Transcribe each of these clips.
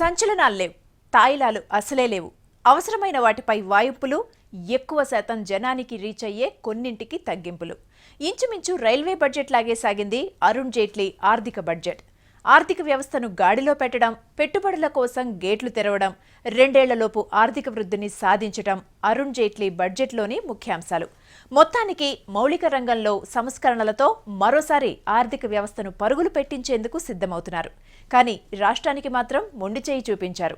సంచలనాలు లేవు, తాయిలాలు అసలే లేవు. అవసరమైన వాటిపై వాయింపులు, ఎక్కువ శాతం జనానికి రీచ్ అయ్యే కొన్నింటికి తగ్గింపులు. ఇంచుమించు రైల్వే బడ్జెట్ లాగే సాగింది అరుణ్ జైట్లీ ఆర్థిక బడ్జెట్. ఆర్థిక వ్యవస్థను గాడిలో పెట్టడం, పెట్టుబడుల కోసం గేట్లు తెరవడం, 2 ఏళ్లలోపు ఆర్థిక వృద్ధిని సాధించడం అరుణ్ జైట్లీ బడ్జెట్లోని ముఖ్యాంశాలు. మొత్తానికి మౌలిక రంగంలో సంస్కరణలతో మరోసారి ఆర్థిక వ్యవస్థను పరుగులు పెట్టించేందుకు సిద్ధమవుతున్నారు. కానీ రాష్ట్రానికి మాత్రం మొండిచేయి చూపించారు.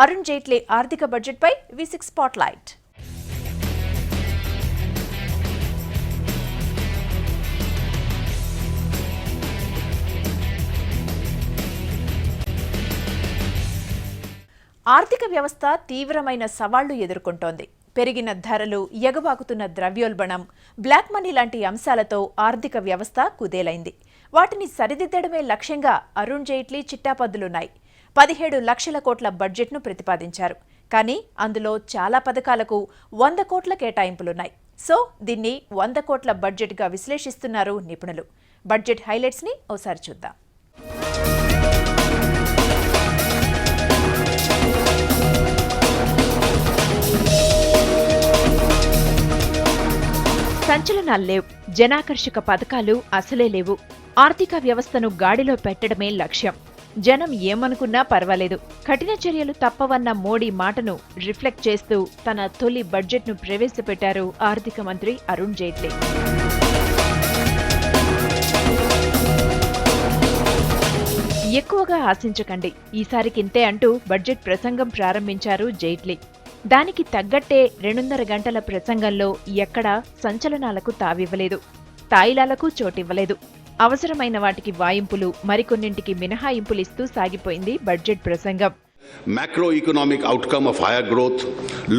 అరుణ్ జైట్లీ ఆర్థిక బడ్జెట్పై V6 స్పాట్లైట్. ఆర్థిక వ్యవస్థ తీవ్రమైన సవాళ్లు ఎదుర్కొంటోంది. పెరిగిన ధరలు, ఎగబాకుతున్న ద్రవ్యోల్బణం, బ్లాక్ మనీ లాంటి అంశాలతో ఆర్థిక వ్యవస్థ కుదేలైంది. వాటిని సరిదిద్దడమే లక్ష్యంగా అరుణ్ జైట్లీ చిట్టాపద్దులున్నాయి. 17 లక్షల కోట్ల బడ్జెట్ను ప్రతిపాదించారు. కానీ అందులో చాలా పథకాలకు 100 కోట్ల కేటాయింపులున్నాయి. సో దీన్ని 100 కోట్ల బడ్జెట్గా విశ్లేషిస్తున్నారు నిపుణులు. బడ్జెట్ హైలైట్స్ని ఓసారి చూద్దాం. సంచలనాలు లేవు, జనాకర్షక పథకాలు అసలే లేవు. ఆర్థిక వ్యవస్థను గాడిలో పెట్టడమే లక్ష్యం. జనం ఏమనుకున్నా పర్వాలేదు, కఠిన చర్యలు తప్పవన్న మోడీ మాటను రిఫ్లెక్ట్ చేస్తూ తన తొలి బడ్జెట్ను ప్రవేశపెట్టారు ఆర్థిక మంత్రి అరుణ్ జైట్లీ. ఎక్కువగా ఆశించకండి, ఈసారికింతే అంటూ బడ్జెట్ ప్రసంగం ప్రారంభించారు జైట్లీ. దానికి తగ్గట్టే 2.5 గంటల ప్రసంగంలో ఎక్కడా సంచలనాలకు తావివ్వలేదు, తాయిలాలకు చోటివ్వలేదు. అవసరమైన వాటికి వాయింపులు, మరికొన్నింటికి మినహాయింపులిస్తూ సాగిపోయింది బడ్జెట్ ప్రసంగం. Macroeconomic outcome of higher growth,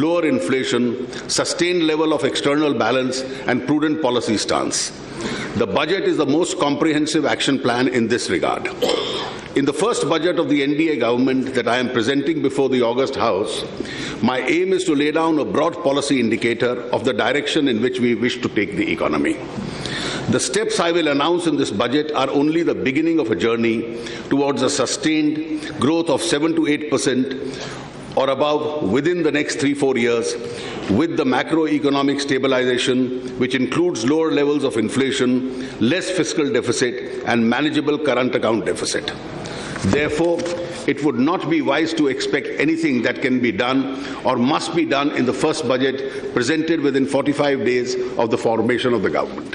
lower inflation, sustained level of external balance and prudent policy stance. The budget is the most comprehensive action plan in this regard. In the first budget of the NDA government that I am presenting before the August House, my aim is to lay down a broad policy indicator of the direction in which we wish to take the economy. The steps I will announce in this budget are only the beginning of a journey towards a sustained growth of 7 to 8% or above within the next 3-4 years, with the macroeconomic stabilization, which includes lower levels of inflation, less fiscal deficit, and manageable current account deficit. Therefore, it would not be wise to expect anything that can be done or must be done in the first budget presented within 45 days of the formation of the government.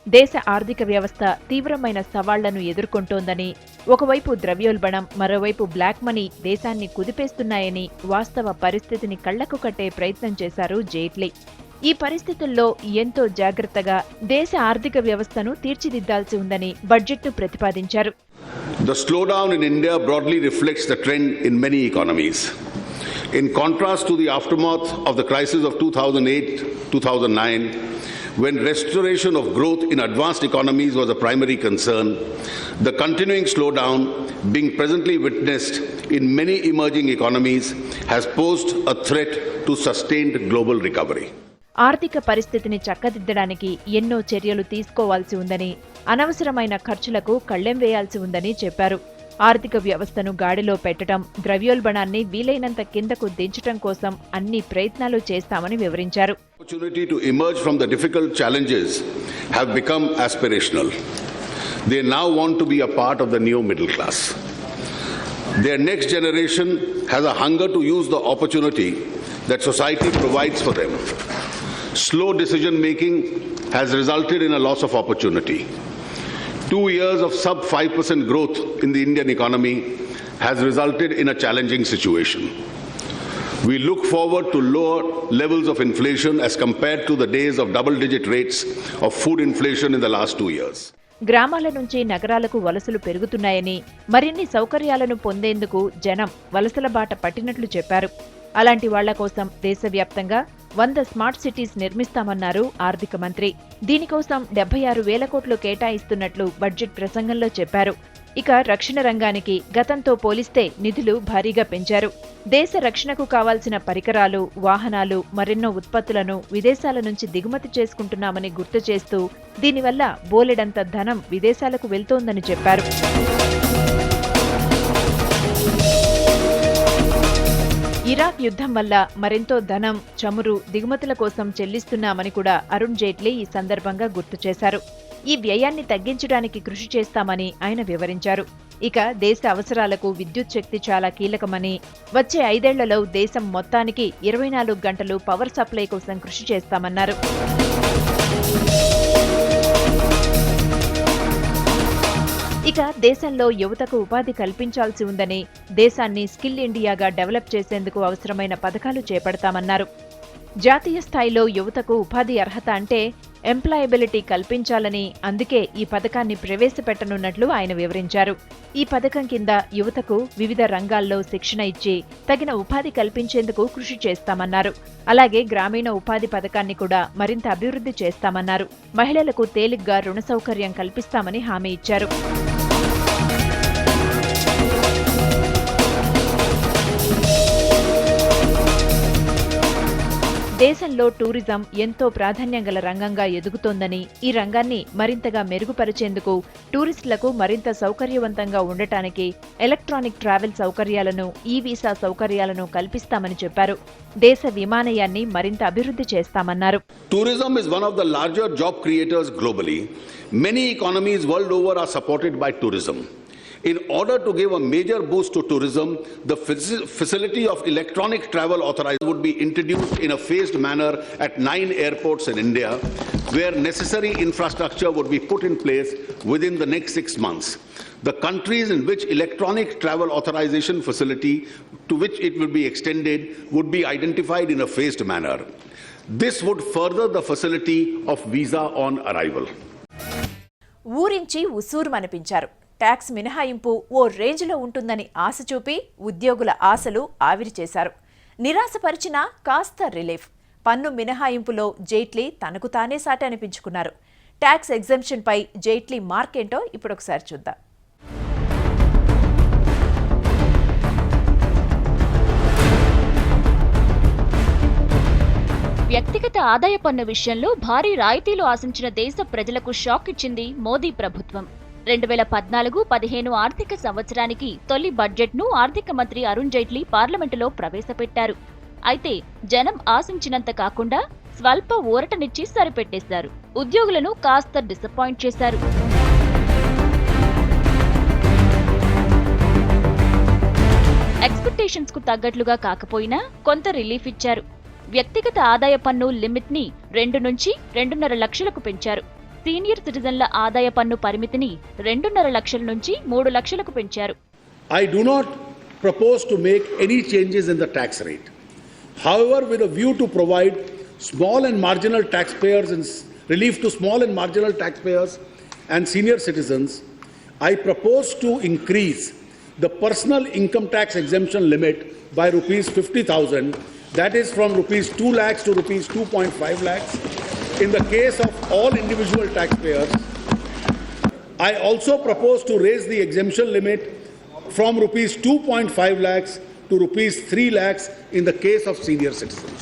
దేశ ఆర్థిక వ్యవస్థ తీవ్రమైన సవాళ్లను ఎదుర్కొంటోందని, ఒకవైపు ద్రవ్యోల్బణం, మరోవైపు black money దేశాన్ని కుదిపేస్తున్నాయని వాస్తవ పరిస్థితిని కళ్లకు కట్టే ప్రయత్నం చేశారు జైట్లీ. ఈ పరిస్థితుల్లో ఎంతో జాగ్రత్తగా దేశ ఆర్థిక వ్యవస్థను తీర్చిదిద్దాల్సి ఉందని బడ్జెట్ను ప్రతిపాదించారు. The slowdown in India broadly reflects the trend in many economies. In contrast to the aftermath of the crisis of 2008-2009, when restoration of growth in advanced economies was a primary concern, the continuing slowdown being presently witnessed in many emerging economies has posed a threat to sustained global recovery. ఆర్థిక పరిస్థితిని చక్కదిద్దడానికి ఎన్నో చర్యలు తీసుకోవాల్సి ఉందని, అనవసరమైన ఖర్చులకు కళ్లెం వేయాల్సి ఉందని చెప్పారు. ఆర్థిక వ్యవస్థను గాడిలో పెట్టడం, ద్రవ్యోల్బణాన్ని వీలైనంత కిందకు దించడం కోసం అన్ని ప్రయత్నాలు చేస్తామని వివరించారు. Opportunity to emerge from the difficult challenges have become aspirational. They now want to be a part of the new middle class. Their next generation has a hunger to use the opportunity that society provides for them. Slow decision making has resulted in a loss of opportunity. 2 years of sub 5% growth in the Indian economy has resulted in a challenging situation. We look forward to lower levels of inflation as compared to the days of double-digit rates of food inflation in the last 2 years. గ్రామాల నుంచి నగరాలకు వలసలు పెరుగుతున్నాయని, మరిన్ని సౌకర్యాలను పొందేందుకు జనం వలసల బాట పట్టినట్లు చెప్పారు. అలాంటి వాళ్ల కోసం దేశవ్యాప్తంగా 100 స్మార్ట్ సిటీస్ నిర్మిస్తామన్నారు ఆర్థిక మంత్రి. దీనికోసం 76,000 కోట్లు కేటాయిస్తున్నట్లు బడ్జెట్ ప్రసంగంలో చెప్పారు. ఇక రక్షణ రంగానికి గతంతో పోలిస్తే నిధులు భారీగా పెంచారు. దేశ రక్షణకు కావాల్సిన పరికరాలు, వాహనాలు, మరెన్నో ఉత్పత్తులను విదేశాల నుంచి దిగుమతి చేసుకుంటున్నామని గుర్తు చేస్తూ దీనివల్ల బోలెడంత ధనం విదేశాలకు వెళ్తోందని చెప్పారు. ఇరాక్ యుద్ధం వల్ల మరెంతో ధనం, చమురు దిగుమతుల కోసం చెల్లిస్తున్నామని కూడా అరుణ్ జైట్లీ ఈ సందర్భంగా గుర్తు చేశారు. ఈ వ్యయాన్ని తగ్గించడానికి కృషి చేస్తామని ఆయన వివరించారు. ఇక దేశ అవసరాలకు విద్యుత్ శక్తి చాలా కీలకమని, వచ్చే 5 ఏళ్లలో దేశం మొత్తానికి 24 గంటలు పవర్ సప్లై కోసం కృషి చేస్తామన్నారు. ఇక దేశంలో యువతకు ఉపాధి కల్పించాల్సి ఉందని, దేశాన్ని స్కిల్ ఇండియాగా డెవలప్ చేసేందుకు అవసరమైన పథకాలు చేపడతామన్నారు. జాతీయ స్థాయిలో యువతకు ఉపాధి అర్హత అంటే ఎంప్లాయబిలిటీ కల్పించాలని, అందుకే ఈ పథకాన్ని ప్రవేశపెట్టనున్నట్లు ఆయన వివరించారు. ఈ పథకం కింద యువతకు వివిధ రంగాల్లో శిక్షణ ఇచ్చి తగిన ఉపాధి కల్పించేందుకు కృషి చేస్తామన్నారు. అలాగే గ్రామీణ ఉపాధి పథకాన్ని కూడా మరింత అభివృద్ధి చేస్తామన్నారు. మహిళలకు తేలిగ్గా రుణ సౌకర్యం కల్పిస్తామని హామీ ఇచ్చారు. దేశంలో టూరిజం ఎంతో ప్రాధాన్యం గల రంగంగా ఎదుగుతోందని, ఈ రంగాన్ని మరింతగా మెరుగుపరిచేందుకు టూరిస్టులకు మరింత సౌకర్యవంతంగా ఉండటానికి ఎలక్ట్రానిక్ ట్రావెల్ సౌకర్యాలను, ఈ-వీసా సౌకర్యాలను కల్పిస్తామని చెప్పారు. దేశ విమానయాన్ని మరింత అభివృద్ధి చేస్తామన్నారు. Tourism is one of the larger job creators globally. Many economies world over are supported by tourism. In order to give a major boost to tourism, the facility of electronic travel authorization would be introduced in a phased manner at 9 airports in India, where necessary infrastructure would be put in place within the next 6 months. The countries in which electronic travel authorization facility to which it will be extended would be identified in a phased manner. This would further the facility of visa on arrival. ఊరించి ఉసూరుమనిపించారు. Tax మినహాయింపు ఓ రేంజ్లో ఉంటుందని ఆశ చూపి ఉద్యోగుల ఆశలు ఆవిరి చేశారు. నిరాశపరిచినా కాస్త రిలీఫ్. పన్ను మినహాయింపులో జైట్లీ తనకు తానే సాటి అనిపించుకున్నారు. ట్యాక్స్ ఎగ్జంప్షన్పై జైట్లీ మార్కేంటో ఇప్పుడొకసారి చూద్దాం. వ్యక్తిగత ఆదాయ పన్ను విషయంలో భారీ రాయితీలు ఆశించిన దేశ ప్రజలకు షాక్ ఇచ్చింది మోదీ ప్రభుత్వం. 2014-15 ఆర్థిక సంవత్సరానికి తొలి బడ్జెట్ను ఆర్థిక మంత్రి అరుణ్ జైట్లీ పార్లమెంటులో ప్రవేశపెట్టారు. అయితే జనం ఆశించినంత కాకుండా స్వల్ప ఊరటనిచ్చి సరిపెట్టేశారు. ఉద్యోగులను కాస్త డిసప్పాయింట్ చేశారు. ఎక్స్పెక్టేషన్స్ కు తగ్గట్లుగా కాకపోయినా కొంత రిలీఫ్ ఇచ్చారు. వ్యక్తిగత ఆదాయ పన్ను లిమిట్ ని 2 నుంచి 2.5 లక్షలకు పెంచారు. సీనియర్ సిటిజన్ల ఆదాయ పన్ను పరిమితిని 2.5 లక్షల నుంచి 3 లక్షలకు పెంచారు. I do not propose to make any changes in the tax rate. However, with a view to provide small and marginal taxpayers and relief to small and marginal taxpayers and senior citizens, I propose to increase the personal income tax exemption limit by rupees 50,000, that is from rupees 2 lakhs to rupees 2.5 lakhs. In the case of all individual taxpayers, I also propose to raise the exemption limit from rupees 2.5 lakhs to rupees 3 lakhs in the case of senior citizens.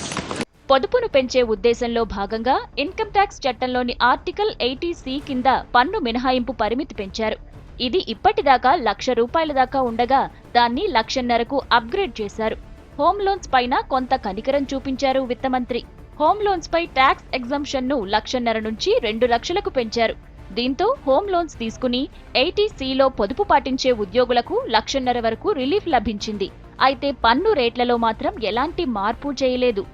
పొదుపును పెంచే ఉద్దేశంలో భాగంగా income tax చట్టంలోని article 80C కింద పన్ను మినహాయింపు పరిమితి పెంచారు. ఇది ఇప్పటిదాకా ₹1,00,000 దాకా ఉండగా దాన్ని 1,50,000కు అప్గ్రేడ్ చేశారు. హోమ్ లోన్స్ పైన కొంత కనికరం చూపించారు విత్తమంత్రి. హోమ్ లోన్స్ పై ట్యాక్స్ ఎగ్జంప్షన్ ను 1,50,000 నుంచి 2 లక్షలకు పెంచారు. దీంతో హోమ్ లోన్స్ తీసుకుని 80Cలో పొదుపు పాటించే ఉద్యోగులకు 1,50,000 వరకు రిలీఫ్ లభించింది. అయితే పన్ను రేట్లలో మాత్రం ఎలాంటి మార్పు చేయలేదు.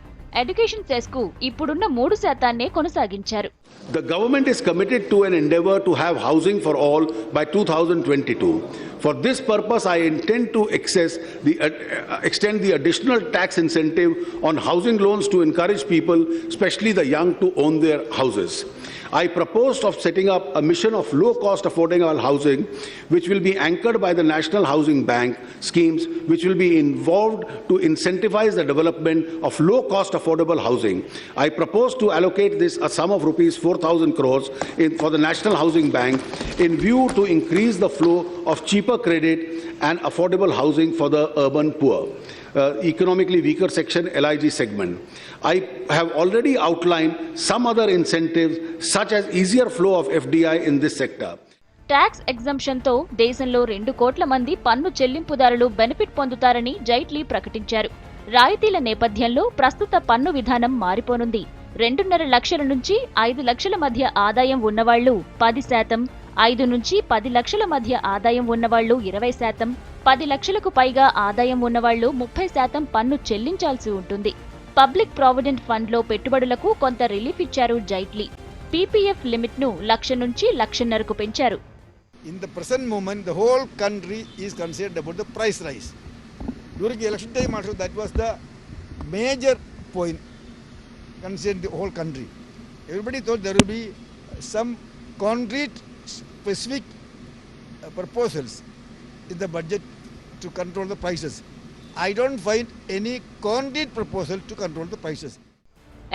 ఎడ్యుకేషన్ సెస్ కు ఇప్పుడున్న 3% కొనసాగించారు. The government is committed to an endeavor to have housing for all by 2022. For this purpose, I intend to extend the additional tax incentive on housing loans to encourage people, especially the young, to own their houses. I proposed of setting up a mission of low-cost affordable housing, which will be anchored by the National Housing Bank schemes, which will be involved to incentivize the development of low-cost affordable housing. I propose to allocate this a sum of rupees 4,000 crores for the National Housing Bank in view to increase the flow of cheaper credit and affordable housing for the urban poor. Economically weaker section LIG segment. I have already outlined some other incentives such as easier flow of FDI in this sector. Tax exemption తో దేశంలో 2 కోట్ల మంది పన్ను చెల్లింపుదారులు benefit పొందుతారని జైట్లీ ప్రకటించారు. రాయితీల నేపథ్యంలో ప్రస్తుత పన్ను విధానం మారిపోనుంది. 2.5 లక్షల నుంచి 5 లక్షల మధ్య ఆదాయం ఉన్నవాళ్లు 10%, 5 నుంచి 10 లక్షల మధ్య ఆదాయం ఉన్నవాళ్లు 20%, 10 లక్షలకు పైగా ఆదాయం ఉన్నవాళ్లు 30% పన్ను చెల్లించాల్సి ఉంటుంది. పబ్లిక్ ప్రావిడెంట్ ఫండ్లో పెట్టుబడులకు కొంత రిలీఫ్ ఇచ్చారు జైట్లీ. పీపీఎఫ్ లిమిట్ ను 1,00,000 నుంచి 1,50,000కు పెంచారు. In the present moment, the whole country is concerned about the price rise. During the election time also, that was the major point concerned the whole country. Everybody thought there will be some concrete, specific proposals in the budget to control the prices. I don't find any concrete proposal to control the prices.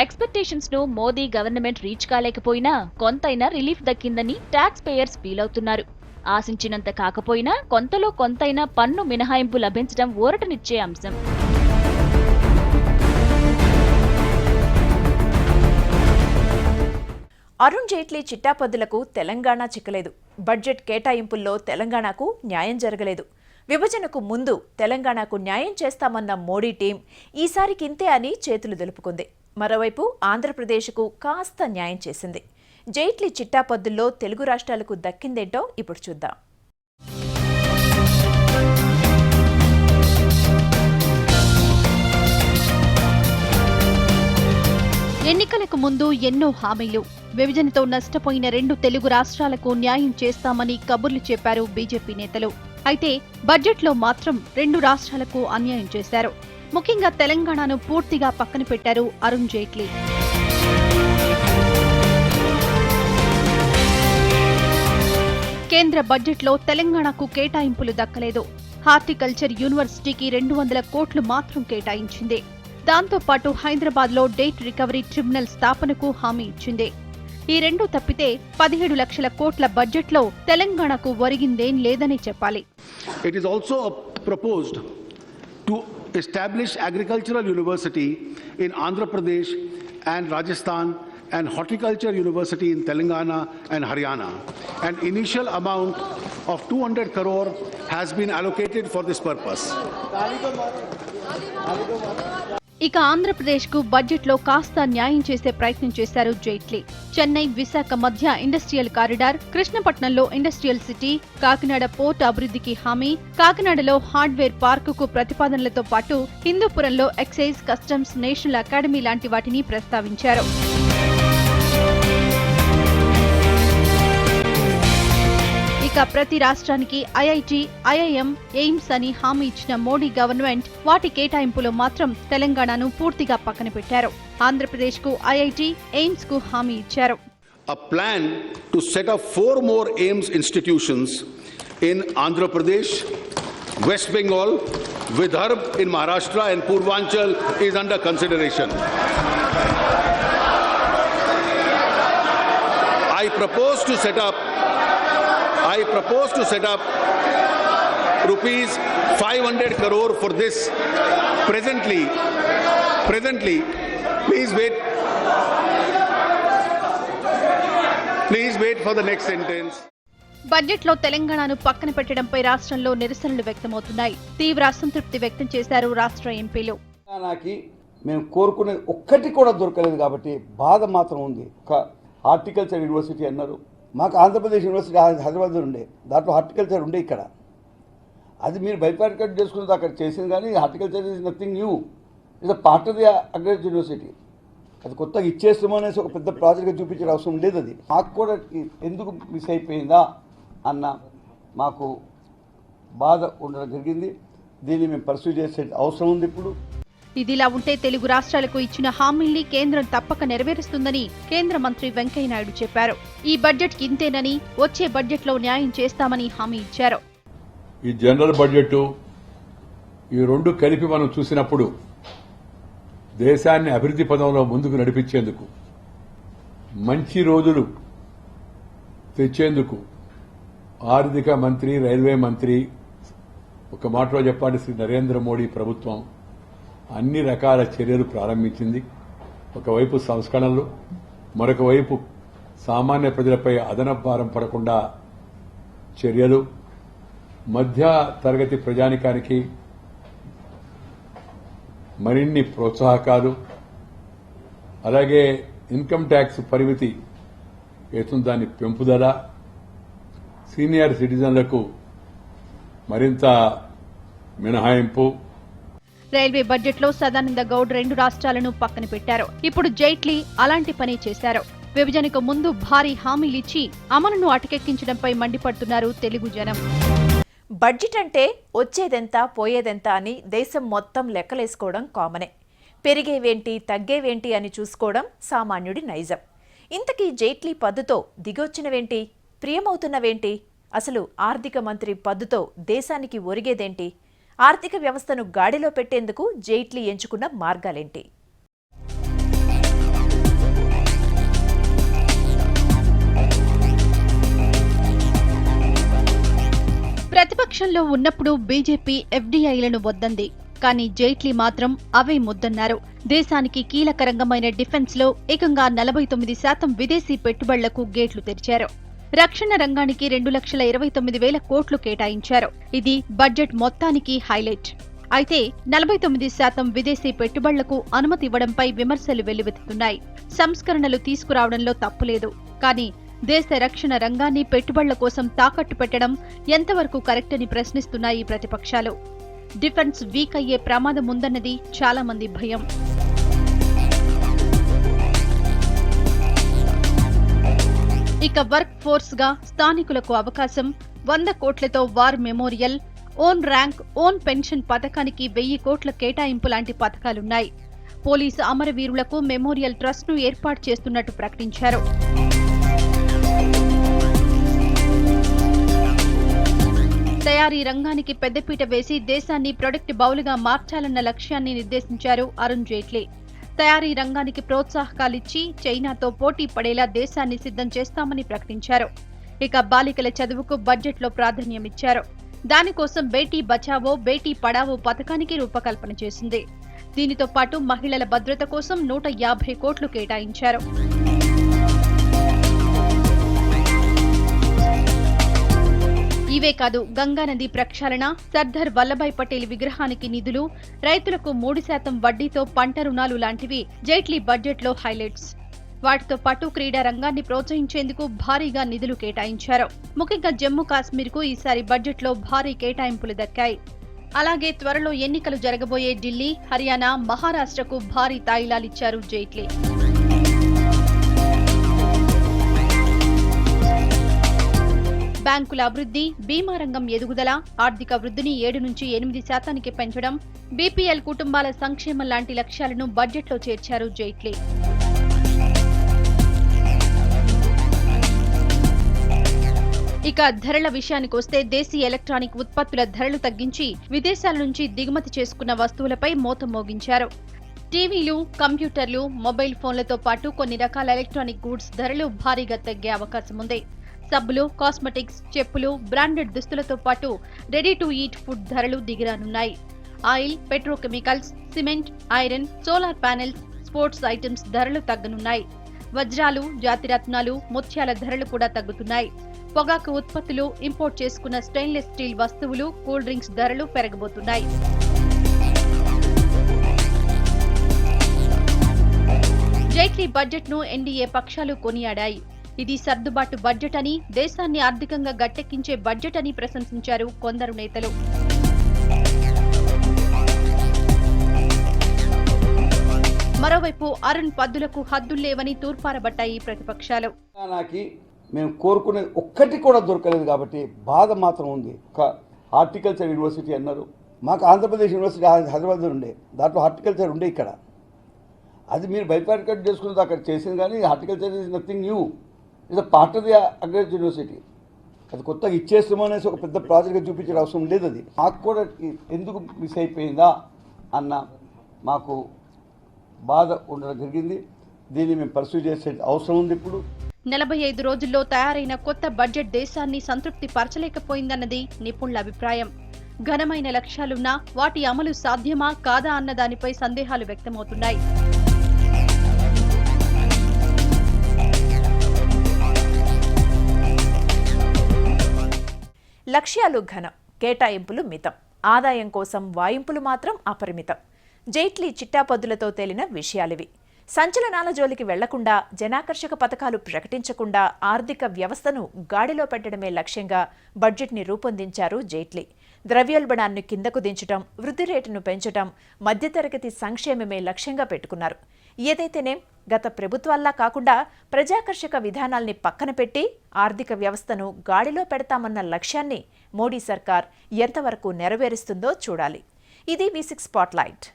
Expectations ను Modi government reach కాలేకపోయినా కొంతైనా relief దక్కిందని tax payers feel అవుతున్నారు. ఆశించినంత కాకపోయినా కొంతలో కొంతైనా పన్ను మినహాయింపు లభించడం ఊరటనిచ్చే అంశం. అరుణ్ జైట్లీ చిట్టాపద్దులకు తెలంగాణ చిక్కలేదు. బడ్జెట్ కేటాయింపుల్లో తెలంగాణకు న్యాయం జరగలేదు. విభజనకు ముందు తెలంగాణకు న్యాయం చేస్తామన్న మోడీ టీం ఈసారికింతే అని చేతులు దులుపుకుంది. మరోవైపు ఆంధ్రప్రదేశ్కు కాస్త న్యాయం చేసింది. జైట్లీ చిట్టాపద్దుల్లో తెలుగు రాష్ట్రాలకు దక్కిందేంటో ఇప్పుడు చూద్దాం. ఎన్నికలకు ముందు ఎన్నో హామీలు, విభజనతో నష్టపోయిన 2 తెలుగు రాష్ట్రాలకు న్యాయం చేస్తామని కబుర్లు చెప్పారు బీజేపీ నేతలు. అయితే బడ్జెట్లో మాత్రం 2 రాష్ట్రాలకు అన్యాయం చేశారు. ముఖ్యంగా తెలంగాణను పూర్తిగా పక్కన పెట్టారు అరుణ్ జైట్లీ. కేంద్ర బడ్జెట్లో తెలంగాణకు కేటాయింపులు దక్కలేదు. హార్టికల్చర్ యూనివర్సిటీకి 200 కోట్లు మాత్రం కేటాయించింది. దాంతో పాటు హైదరాబాద్లో డేట్ రికవరీ ట్రిబ్యునల్ స్థాపనకు హామీ ఇచ్చింది. ఈ 2 తప్పితే 17 లక్షల కోట్ల బడ్జెట్లో తెలంగాణకు ఒరిగిందేం లేదని చెప్పాలి. It is also proposed to establish agricultural university in Andhra Pradesh and Rajasthan and horticulture university in Telangana and Haryana. An initial amount of 200 crore has been allocated for this purpose. ఇక ఆంధ్రప్రదేశ్కు బడ్జెట్లో కాస్త న్యాయం చేసే ప్రయత్నం చేశారు జైట్లీ. చెన్నై, విశాఖ మధ్య industrial corridor, కృష్ణపట్నంలో ఇండస్ట్రియల్ సిటీ, కాకినాడ పోర్ట్ అభివృద్ధికి హామీ, కాకినాడలో హార్డ్వేర్ పార్కుకు ప్రతిపాదనలతో పాటు హిందూపురంలో ఎక్సైజ్, కస్టమ్స్, నేషనల్ అకాడమీ లాంటి వాటిని ప్రస్తావించారు. ఇక ప్రతి రాష్ట్రానికి ఐఐటి, ఐఐఎం, ఎయిమ్స్ అని హామీ ఇచ్చిన మోడీ గవర్నమెంట్ వాటి కేటాయింపులో మాత్రం తెలంగాణను పూర్తిగా పక్కన పెట్టారు. ఆంధ్రప్రదేశ్కు ఐఐటి, ఎయిమ్స్ కు హామీ ఇచ్చారు. A plan to set up 4 more AIIMS institutions in Andhra Pradesh, West Bengal, Vidarbh in Maharashtra and Purvanchal is under consideration. I propose to set up rupees 500 crore for this presently. Please wait for the next sentence. బడ్జెట్లో తెలంగాణను పక్కన పెట్టడంపై రాష్ట్రంలో నిరసనలు వ్యక్తమవుతున్నాయి. తీవ్ర అసంతృప్తి వ్యక్తం చేశారు రాష్ట్ర ఎంపీలు. తెలంగాణకి మేము కోరుకునేది ఒక్కటి కూడా దొరకలేదు కాబట్టి బాధ మాత్రం ఉంది. హార్టికల్చర్ యూనివర్సిటీ అన్నారు, మాకు ఆంధ్రప్రదేశ్ యూనివర్సిటీ హైదరాబాద్ ఉండే, దాంట్లో హార్టికల్చర్ ఉండే ఇక్కడ. అది మీరు బైపార్కట్ చేసుకున్నది అక్కడ చేసింది, కానీ horticulture is nothing new, is a part of the agriculture university. అది కొత్తగా ఇచ్చేస్తామనేసి ఒక పెద్ద ప్రాజెక్ట్గా చూపించే అవసరం లేదు. అది మాకు కూడా ఎందుకు మిస్ అయిపోయిందా అన్న మాకు బాధ ఉండడం జరిగింది. దీన్ని మేము పర్సూ చేసే అవసరం ఉంది. ఇప్పుడు ఇదిలా ఉంటే తెలుగు రాష్ట్రాలకు ఇచ్చిన హామీల్ని కేంద్రం తప్పక నెరవేరుస్తుందని కేంద్ర మంత్రి వెంకయ్యనాయుడు చెప్పారు. ఈ బడ్జెట్ ఇంతేనని, వచ్చే బడ్జెట్లో న్యాయం చేస్తామని హామీ ఇచ్చారు. ఈ జనరల్ బడ్జెట్ ఈ 2 కలిపి మనం చూసినప్పుడు దేశాన్ని అభివృద్ధి పదంలో ముందుకు నడిపించేందుకు, మంచి రోజులు తెచ్చేందుకు ఆర్థిక మంత్రి, రైల్వే మంత్రి, ఒక మాటలో చెప్పాలి శ్రీ నరేంద్ర మోడీ ప్రభుత్వం అన్ని రకాల చర్యలు ప్రారంభించింది. ఒకవైపు సంస్కరణలు, మరొక వైపు సామాన్య ప్రజలపై అదనపు భారం పడకుండా చర్యలు, మధ్య తరగతి ప్రజానికానికి మరిన్ని ప్రోత్సాహకాలు, అలాగే ఇన్కమ్ ట్యాక్స్ పరిమితి వేతనం దాని పెంపుదల, సీనియర్ సిటిజన్లకు మరింత మినహాయింపు. రైల్వే బడ్జెట్లో సదానంద గౌడ్ 2 రాష్ట్రాలను పక్కన పెట్టారు. ఇప్పుడు జైట్లీ అలాంటి పని చేశారు. విభజనకు ముందు భారీ హామీలిచ్చి అమలును అటకెక్కించడంపై మండిపడుతున్నారు తెలుగు జనం. బడ్జెట్ అంటే వచ్చేదెంత పోయేదెంత అని దేశం మొత్తం లెక్కలేసుకోవడం కామనే. పెరిగేవేంటి తగ్గేవేంటి అని చూసుకోవడం సామాన్యుడి నైజం. ఇంతకీ జైట్లీ పద్దుతో దిగొచ్చినవేంటి, ప్రియమవుతున్నవేంటి? అసలు ఆర్థిక మంత్రి పద్దుతో దేశానికి ఒరిగేదేంటి? ఆర్థిక వ్యవస్థను గాడిలో పెట్టేందుకు జైట్లీ ఎంచుకున్న మార్గాలేంటి? ప్రతిపక్షంలో ఉన్నప్పుడు బీజేపీ ఎఫ్డీఐలను వద్దంది. కానీ జైట్లీ మాత్రం అవే ముద్దన్నారు. దేశానికి కీలక రంగమైన డిఫెన్స్ లో ఏకంగా 49% విదేశీ పెట్టుబడులకు గేట్లు తెరిచారు. రక్షణ రంగానికి 2,29,000 కోట్లు కేటాయించారు. ఇది బడ్జెట్ మొత్తానికి హైలైట్. అయితే 49% విదేశీ పెట్టుబడులకు అనుమతి ఇవ్వడంపై విమర్శలు వెల్లువెత్తుతున్నాయి. సంస్కరణలు తీసుకురావడంలో తప్పులేదు. కానీ దేశ రక్షణ రంగాన్ని పెట్టుబడుల కోసం తాకట్టు పెట్టడం ఎంతవరకు కరెక్ట్ అని ప్రశ్నిస్తున్నాయి ప్రతిపక్షాలు. డిఫెన్స్ వీక్ అయ్యే ప్రమాదం ఉందన్నది చాలా మంది భయం. ఇక వర్క్ ఫోర్స్ గా స్థానికులకు అవకాశం, 100 కోట్లతో war memorial, own rank, own pension పథకానికి 1000 కోట్ల కేటాయింపు లాంటి పథకాలున్నాయి. పోలీసు అమరవీరులకు మెమోరియల్ ట్రస్ట్ ను ఏర్పాటు చేస్తున్నట్టు ప్రకటించారు. తయారీ రంగానికి పెద్దపీట వేసి దేశాన్ని ప్రొడక్ట్ బౌల్గా మార్చాలన్న లక్ష్యాన్ని నిర్దేశించారు అరుణ్ జైట్లీ. తయారీ రంగానికి ప్రోత్సాహకాలిచ్చి చైనాతో పోటీ పడేలా దేశాన్ని సిద్ధం చేస్తామని ప్రకటించారు. ఇక బాలికల చదువుకు బడ్జెట్లో ప్రాధాన్యమిచ్చారు. దానికోసం బేటీ బచావో బేటీ పడావో పథకానికి రూపకల్పన చేసింది. దీనితో పాటు మహిళల భద్రత కోసం 150 కోట్లు కేటాయించారు. ఇవే కాదు, గంగానది ప్రక్షాళన, సర్దార్ వల్లభాయ్ పటేల్ విగ్రహానికి నిధులు, రైతులకు 3% వడ్డీతో పంట రుణాలు లాంటివి జైట్లీ బడ్జెట్లో హైలైట్స్. వాటితో పాటు క్రీడా రంగాన్ని ప్రోత్సహించేందుకు భారీగా నిధులు కేటాయించారు. ముఖ్యంగా జమ్మూ కాశ్మీర్కు ఈసారి బడ్జెట్లో భారీ కేటాయింపులు దక్కాయి. అలాగే త్వరలో ఎన్నికలు జరగబోయే ఢిల్లీ, హర్యానా, మహారాష్ట్రకు భారీ తాయిలాలిచ్చారు జైట్లీ. బ్యాంకుల అభివృద్ధి, బీమా రంగం ఎదుగుదల, ఆర్థిక వృద్ధిని 7 నుంచి 8% పెంచడం, బీపీఎల్ కుటుంబాల సంక్షేమం లాంటి లక్ష్యాలను బడ్జెట్లో చేర్చారు జైట్లీ. ఇక ధరల విషయానికొస్తే దేశీయ ఎలక్ట్రానిక్ ఉత్పత్తుల ధరలు తగ్గించి విదేశాల నుంచి దిగుమతి చేసుకున్న వస్తువులపై మోత మోగించారు. టీవీలు, కంప్యూటర్లు, మొబైల్ ఫోన్లతో పాటు కొన్ని రకాల ఎలక్ట్రానిక్ గూడ్స్ ధరలు భారీగా తగ్గే అవకాశం ఉంది. సబ్బులు, కాస్మెటిక్స్, చెప్పులు, బ్రాండెడ్ దుస్తులతో పాటు రెడీ టు ఈట్ ఫుడ్ ధరలు దిగిరానున్నాయి. Oil, petrochemicals, cement, iron, solar panels, sports items ధరలు తగ్గనున్నాయి. వజ్రాలు, జాతిరత్నాలు, ముత్యాల ధరలు కూడా తగ్గుతున్నాయి. పొగాకు ఉత్పత్తులు, ఇంపోర్ట్ చేసుకున్న స్టెయిన్లెస్ స్టీల్ వస్తువులు, కూల్ డ్రింక్స్ ధరలు పెరగబోతున్నాయి. జైట్లీ బడ్జెట్ ను ఎన్డీఏ పక్షాలు కొనియాడాయి. ఇది సర్దుబాటు బడ్జెట్ అని, దేశాన్ని ఆర్థికంగా గట్టెక్కించే బడ్జెట్ అని ప్రశంసించారు కొందరు నేతలు. మరోవైపు అరుణ్ పద్దులకు హద్దుల్లేవని తూర్పారబట్టాయి ప్రతిపక్షాలు. మేము కోరుకునేది ఒక్కటి కూడా దొరకలేదు కాబట్టి బాధ మాత్రం ఉంది. ఒక హార్టికల్చర్ యూనివర్సిటీ అన్నారు. మాకు ఆంధ్రప్రదేశ్ యూనివర్సిటీ హైదరాబాద్ ఉండే, దాంట్లో హార్టికల్చర్ ఉండే ఇక్కడ. అది మీరు బైపార్కట్ చేసుకున్నది అక్కడ చేసింది. కానీ horticulture is nothing new, it's a part of the agriculture university. అది కొత్తగా ఇచ్చేస్తామనేసి ఒక పెద్ద ప్రాజెక్ట్గా చూపించే అవసరం లేదు. అది మాకు కూడా ఎందుకు మిస్ అయిపోయిందా అన్న మాకు బాధ ఉండడం జరిగింది. దీన్ని మేము పర్సూ చేసే అవసరం ఉంది. ఇప్పుడు 45 రోజుల్లో తయారైన కొత్త బడ్జెట్ దేశాన్ని సంతృప్తి పరచలేకపోయిందన్నది నిపుణుల అభిప్రాయం. ఘనమైన లక్ష్యాలున్నా వాటి అమలు సాధ్యమా కాదా అన్న దానిపై సందేహాలు వ్యక్తమవుతున్నాయి. లక్ష్యాలు ఘనం, కేటాయింపులు మితం, ఆదాయం కోసం వాయింపులు మాత్రం అపరిమితం. జైట్లీ చిట్టాపొద్దులతో తేలిన విషయాలివి. సంచలనాల జోలికి వెళ్లకుండా, జనాకర్షక పథకాలు ప్రకటించకుండా ఆర్థిక వ్యవస్థను గాడిలో పెట్టడమే లక్ష్యంగా బడ్జెట్ని రూపొందించారు జైట్లీ. ద్రవ్యోల్బణాన్ని కిందకు దించడం, వృద్ధి రేటును పెంచడం, మధ్యతరగతి సంక్షేమమే లక్ష్యంగా పెట్టుకున్నారు. ఏదైతేనేం గత ప్రభుత్వాల్లా కాకుండా ప్రజాకర్షక విధానాల్ని పక్కన పెట్టి ఆర్థిక వ్యవస్థను గాడిలో పెడతామన్న లక్ష్యాన్ని మోడీ సర్కార్ ఎంతవరకు నెరవేరుస్తుందో చూడాలి. ఇది V6 స్పాట్లైట్.